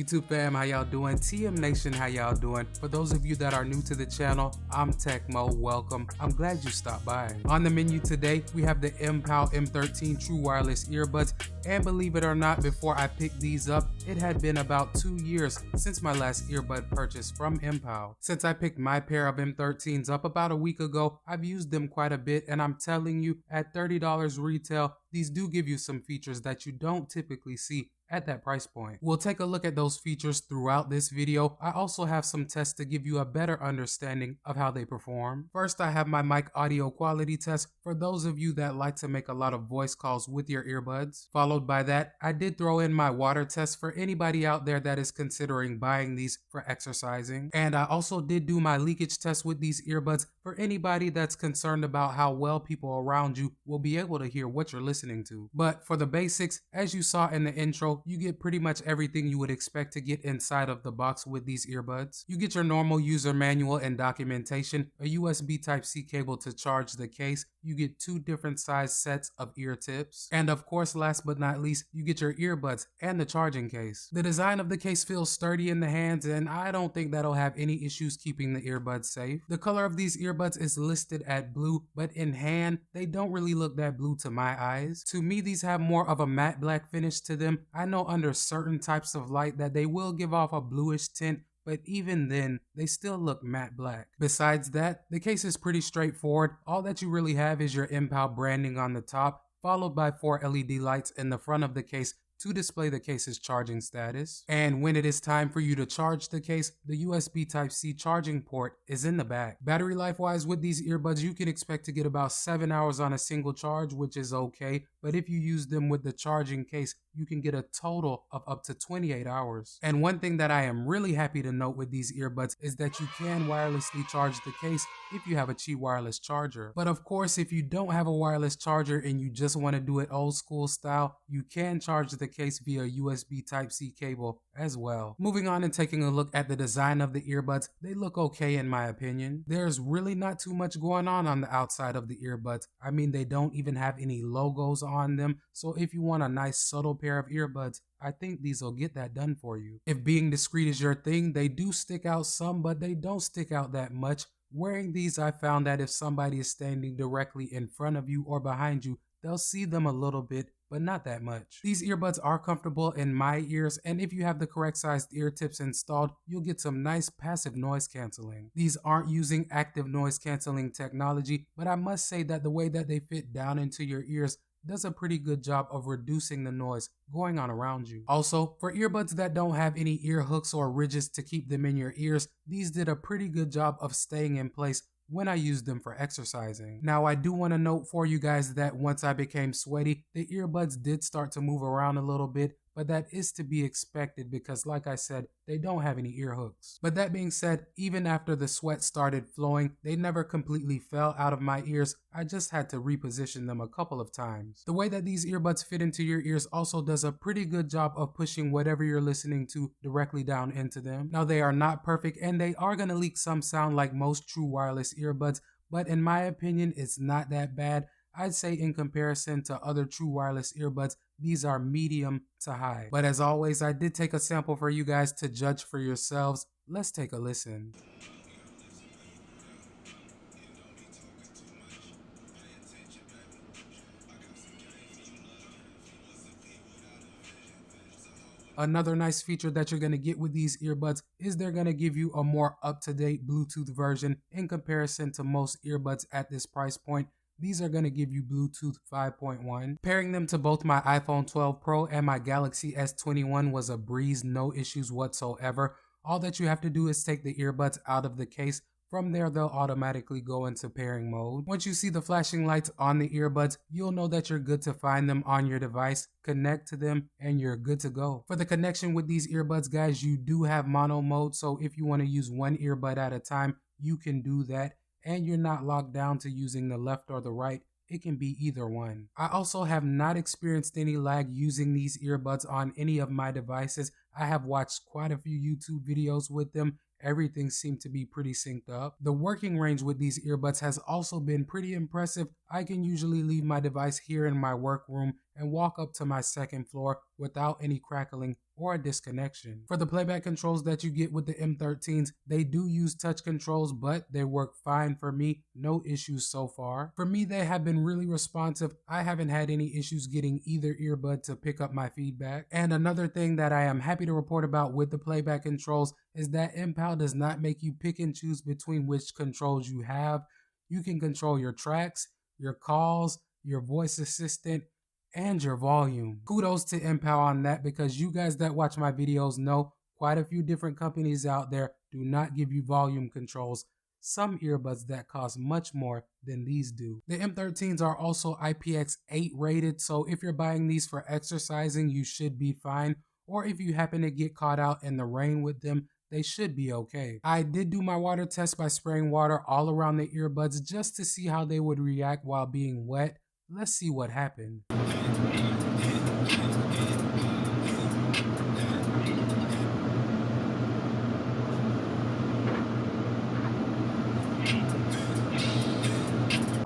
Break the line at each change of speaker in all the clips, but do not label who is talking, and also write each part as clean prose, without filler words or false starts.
YouTube fam, how y'all doing? TM Nation, how y'all doing? For those of you that are new to the channel, I'm Tecmo, welcome. I'm glad you stopped by. On the menu today, we have the MPOW M13 True Wireless Earbuds, and believe it or not, before I picked these up, it had been about 2 years since my last earbud purchase from MPOW. Since I picked my pair of M13s up about a week ago, I've used them quite a bit, and I'm telling you, at $30 retail, these do give you some features that you don't typically see at that price point. We'll take a look at those features throughout this video. I also have some tests to give you a better understanding of how they perform. First, I have my mic audio quality test for those of you that like to make a lot of voice calls with your earbuds. Followed by that, I did throw in my water test for anybody out there that is considering buying these for exercising. And I also did do my leakage test with these earbuds for anybody that's concerned about how well people around you will be able to hear what you're listening to. But for the basics, as you saw in the intro, you get pretty much everything you would expect to get inside of the box with these earbuds. You get your normal user manual and documentation, a USB Type-C cable to charge the case, you get 2 different size sets of ear tips, and of course, last but not least, you get your earbuds and the charging case. The design of the case feels sturdy in the hands, and I don't think that'll have any issues keeping the earbuds safe. The color of these earbuds is listed at blue, but in hand, they don't really look that blue to my eyes. To me, these have more of a matte black finish to them. I know under certain types of light that they will give off a bluish tint, but even then, they still look matte black. Besides that, the case is pretty straightforward. All that you really have is your MPOW branding on the top, followed by 4 LED lights in the front of the case to display the case's charging status. And when it is time for you to charge the case, the USB Type-C charging port is in the back. Battery life wise, with these earbuds, you can expect to get about 7 hours on a single charge, which is okay. But if you use them with the charging case, you can get a total of up to 28 hours. And one thing that I am really happy to note with these earbuds is that you can wirelessly charge the case if you have a Qi wireless charger. But of course, if you don't have a wireless charger and you just want to do it old school style, you can charge the case via USB Type-C cable as well. Moving on and taking a look at the design of the earbuds, they look okay in my opinion. There's really not too much going on the outside of the earbuds. I mean, they don't even have any logos on them, so if you want a nice subtle pair of earbuds, I think these will get that done for you. If being discreet is your thing, they do stick out some, but they don't stick out that much. Wearing these, I found that if somebody is standing directly in front of you or behind you, they'll see them a little bit, but not that much. These earbuds are comfortable in my ears, and if you have the correct sized ear tips installed, you'll get some nice passive noise canceling. These aren't using active noise canceling technology, but I must say that the way that they fit down into your ears does a pretty good job of reducing the noise going on around you. Also, for earbuds that don't have any ear hooks or ridges to keep them in your ears, these did a pretty good job of staying in place when I used them for exercising. Now, I do want to note for you guys that once I became sweaty, the earbuds did start to move around a little bit, but that is to be expected because, like I said, they don't have any ear hooks. But that being said, even after the sweat started flowing, they never completely fell out of my ears. I just had to reposition them a couple of times. The way that these earbuds fit into your ears also does a pretty good job of pushing whatever you're listening to directly down into them. Now, they are not perfect and they are going to leak some sound like most true wireless earbuds, but in my opinion, it's not that bad. I'd say in comparison to other true wireless earbuds, these are medium to high. But as always, I did take a sample for you guys to judge for yourselves. Let's take a listen. Another nice feature that you're going to get with these earbuds is they're going to give you a more up-to-date Bluetooth version in comparison to most earbuds at this price point. These are going to give you Bluetooth 5.1. Pairing them to both my iPhone 12 Pro and my Galaxy S21 was a breeze, no issues whatsoever. All that you have to do is take the earbuds out of the case. From there, they'll automatically go into pairing mode. Once you see the flashing lights on the earbuds, you'll know that you're good to find them on your device, connect to them, and you're good to go. For the connection with these earbuds, guys, you do have mono mode, so if you want to use one earbud at a time, you can do that. And you're not locked down to using the left or the right. It can be either one. I also have not experienced any lag using these earbuds on any of my devices. I have watched quite a few YouTube videos with them. Everything seemed to be pretty synced up. The working range with these earbuds has also been pretty impressive. I can usually leave my device here in my workroom and walk up to my second floor without any crackling or a disconnection. For the playback controls that you get with the M13s, they do use touch controls, but they work fine for me. No issues so far. For me, they have been really responsive. I haven't had any issues getting either earbud to pick up my feedback. And another thing that I am happy to report about with the playback controls is that MPOW does not make you pick and choose between which controls you have. You can control your tracks, your calls, your voice assistant, and your volume. Kudos to MPOW on that, because you guys that watch my videos know quite a few different companies out there do not give you volume controls. Some earbuds that cost much more than these do. The M13s are also IPX8 rated, so if you're buying these for exercising, you should be fine. Or if you happen to get caught out in the rain with them, they should be okay. I did do my water test by spraying water all around the earbuds just to see how they would react while being wet. Let's see what happened.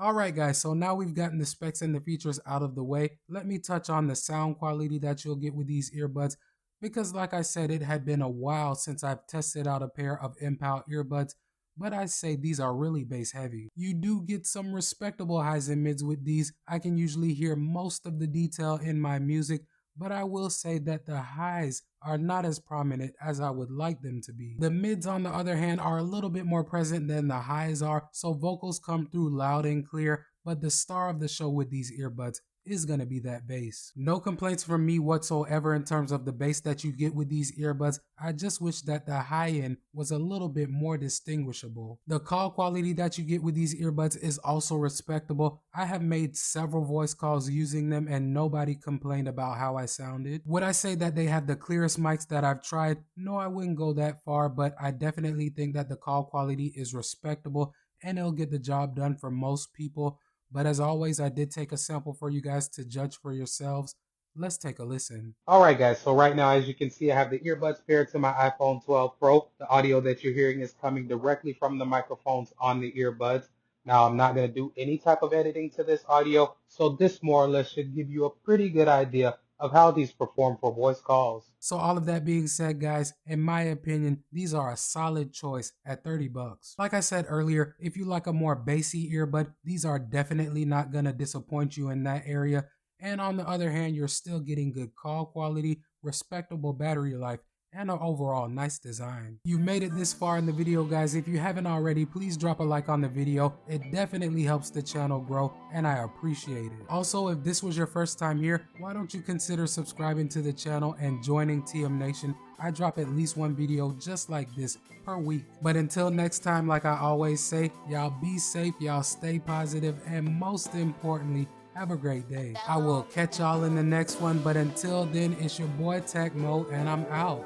Alright guys, so now we've gotten the specs and the features out of the way, let me touch on the sound quality that you'll get with these earbuds, because like I said, it had been a while since I've tested out a pair of MPOW earbuds, but I say these are really bass heavy. You do get some respectable highs and mids with these. I can usually hear most of the detail in my music, but I will say that the highs are not as prominent as I would like them to be. The mids, on the other hand, are a little bit more present than the highs are, so vocals come through loud and clear, but the star of the show with these earbuds is going to be that bass. No complaints from me whatsoever in terms of the bass that you get with these earbuds. I just wish that the high end was a little bit more distinguishable. The call quality that you get with these earbuds is also respectable. I have made several voice calls using them and nobody complained about how I sounded. Would I say that they have the clearest mics that I've tried? No, I wouldn't go that far, but I definitely think that the call quality is respectable and it'll get the job done for most people. But as always, I did take a sample for you guys to judge for yourselves. Let's take a listen. Alright guys, so right now, as you can see, I have the earbuds paired to my iPhone 12 Pro. The audio that you're hearing is coming directly from the microphones on the earbuds. Now, I'm not going to do any type of editing to this audio, so this more or less should give you a pretty good idea of how these perform for voice calls. So all of that being said, guys, in my opinion, these are a solid choice at 30 bucks. Like I said earlier, if you like a more bassy earbud, these are definitely not gonna disappoint you in that area. And on the other hand, you're still getting good call quality, respectable battery life, and an overall nice design. You made it this far in the video, guys. If you haven't already, please drop a like on the video. It definitely helps the channel grow and I appreciate it. Also, if this was your first time here, why don't you consider subscribing to the channel and joining TM Nation? I drop at least one video just like this per week. But until next time, like I always say, y'all be safe, y'all stay positive, and most importantly, have a great day. I will catch y'all in the next one, but until then, it's your boy TechMo and I'm out.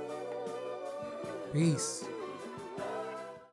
Peace.